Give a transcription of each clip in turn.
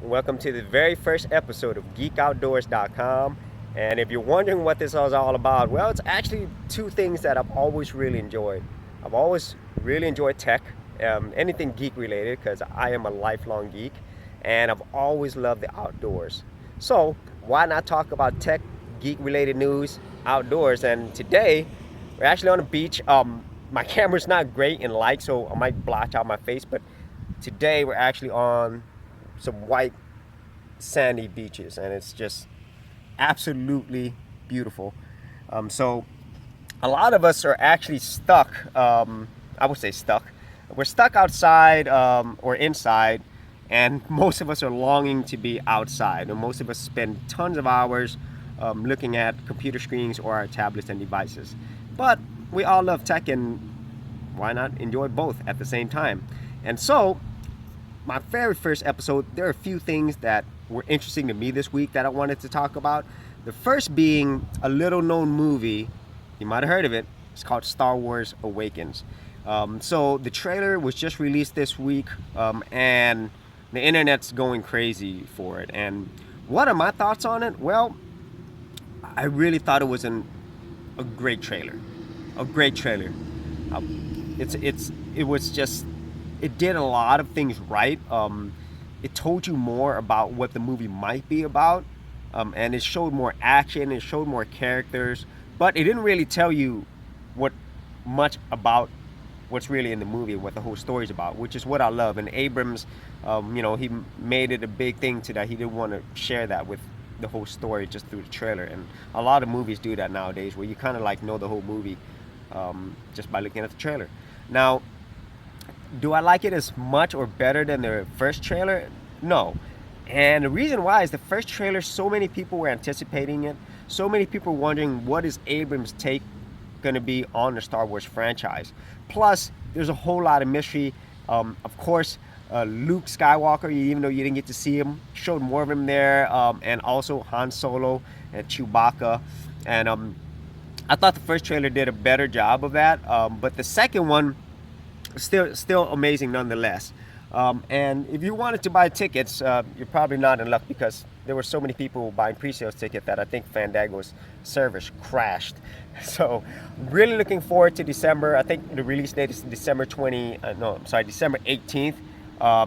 Welcome to the very first episode of Geekoutdoors.com. And if you're wondering what this is all about, well, it's actually two things that I've always really enjoyed. I've always really enjoyed tech, anything geek related, because I am a lifelong geek, and I've always loved the outdoors. So, why not talk about tech, geek related news outdoors? And today, we're actually on the beach. My camera's not great in light, so I might blotch out my face, but today we're actually on some white sandy beaches, and it's just absolutely beautiful. So a lot of us are actually stuck. I would say stuck. We're stuck outside or inside, and most of us are longing to be outside. And most of us spend tons of hours looking at computer screens or our tablets and devices. But we all love tech, and why not enjoy both at the same time? And so my very first episode, there are a few things that were interesting to me this week that I wanted to talk about. The first being a little known movie, you might have heard of it. It's called Star Wars Awakens. So the trailer was just released this week, and the internet's going crazy for it. And what are my thoughts on it? Well, I really thought it was a great trailer. A great trailer. It was just, it did a lot of things right. It told you more about what the movie might be about, and it showed more action, it showed more characters, but it didn't really tell you what much about what's really in the movie, what the whole story's about, which is what I love. And Abrams, he made it a big thing to that he didn't want to share that with the whole story just through the trailer. And a lot of movies do that nowadays, where you kind of like know the whole movie just by looking at the trailer. Now, do I like it as much or better than the first trailer? No. And the reason why is the first trailer, so many people were anticipating it. So many people were wondering, what is Abrams' take going to be on the Star Wars franchise? Plus, there's a whole lot of mystery. Of course, Luke Skywalker, even though you didn't get to see him, showed more of him there. And also Han Solo and Chewbacca. And I thought the first trailer did a better job of that. But the second one, still amazing nonetheless. And if you wanted to buy tickets, you're probably not in luck, because there were so many people buying pre-sales tickets that I think Fandango's service crashed. So really looking forward to December. I think the release date is December 18th.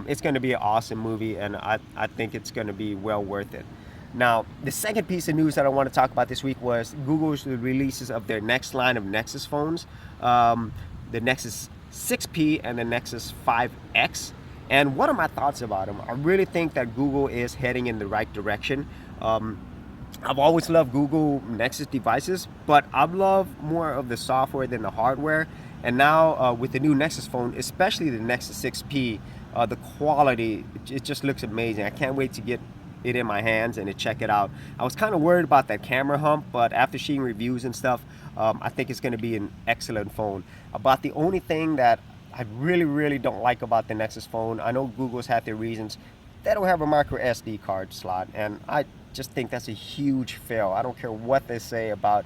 It's going to be an awesome movie, and I think it's going to be well worth it. Now, the second piece of news that I want to talk about this week was Google's releases of their next line of Nexus phones, the Nexus 6P and the Nexus 5X. And what are my thoughts about them? I really think that Google is heading in the right direction. I've always loved Google Nexus devices, but I've loved more of the software than the hardware. And now with the new Nexus phone, especially the Nexus 6P, the quality, it just looks amazing. I can't wait to get it in my hands and to check it out. I was kind of worried about that camera hump, but after seeing reviews and stuff, I think it's going to be an excellent phone. About the only thing that I really don't like about the Nexus phone, I know Google's had their reasons, they don't have a micro SD card slot, and I just think that's a huge fail. I don't care what they say about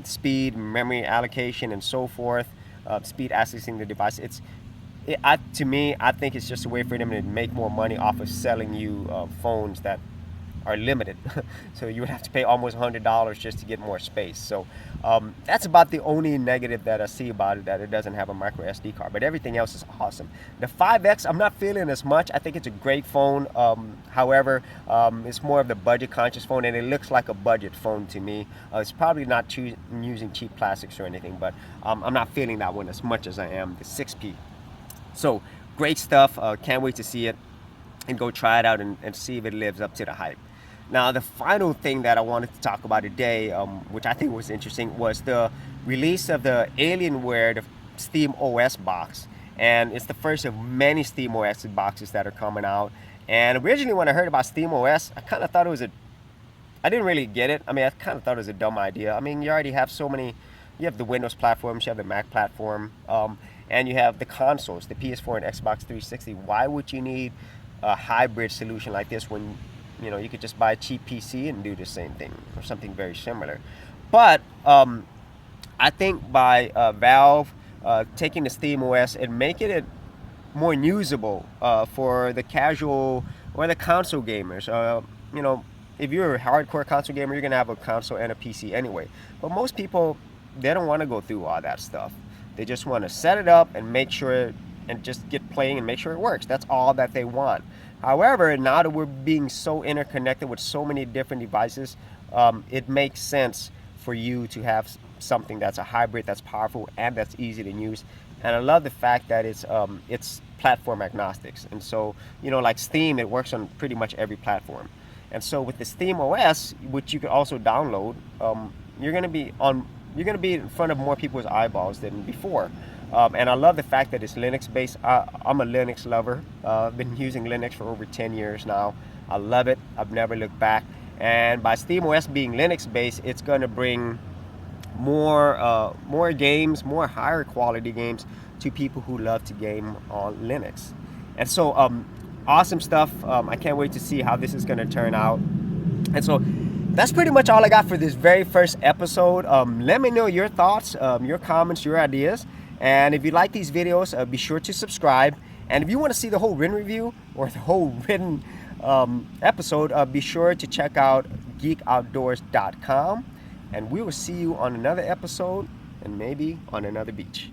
speed, memory allocation, and so forth, speed accessing the device. To me, I think it's just a way for them to make more money off of selling you phones that are limited. So you would have to pay almost $100 just to get more space. So that's about the only negative that I see about it, that it doesn't have a micro SD card. But everything else is awesome. The 5X, I'm not feeling as much. I think it's a great phone. However, it's more of the budget conscious phone, and it looks like a budget phone to me. It's probably not using cheap plastics or anything, but I'm not feeling that one as much as I am the 6P. So great stuff. Can't wait to see it and go try it out and see if it lives up to the hype. Now, the final thing that I wanted to talk about today, which I think was interesting, was the release of the Alienware, the SteamOS box. And it's the first of many SteamOS boxes that are coming out. And originally when I heard about SteamOS, I kind of thought I didn't really get it. I mean, I kind of thought it was a dumb idea. I mean, you already have so many, you have the Windows platforms, you have the Mac platform, and you have the consoles, the PS4 and Xbox 360. Why would you need a hybrid solution like this when you could just buy a cheap PC and do the same thing or something very similar? But I think by Valve taking the SteamOS and making it more usable for the casual or the console gamers. You know, if you're a hardcore console gamer, you're gonna have a console and a PC anyway. But most people, they don't want to go through all that stuff. They just want to set it up and make sure and just get playing and make sure it works. That's all that they want. However, now that we're being so interconnected with so many different devices, it makes sense for you to have something that's a hybrid, that's powerful, and that's easy to use. And I love the fact that it's platform agnostics. And so, you know, like Steam, it works on pretty much every platform. And so with the SteamOS, which you can also download, you're gonna be in front of more people's eyeballs than before. And I love the fact that it's Linux based. I'm a Linux lover. I've been using Linux for over 10 years now. I love it. I've never looked back. And by SteamOS being Linux based, it's going to bring more games, more higher quality games to people who love to game on Linux. And so awesome stuff. I can't wait to see how this is going to turn out. And so that's pretty much all I got for this very first episode. Let me know your thoughts, your comments, your ideas. And if you like these videos, be sure to subscribe. And if you want to see the whole written review or the whole written episode, be sure to check out Geekoutdoors.com. And we will see you on another episode and maybe on another beach.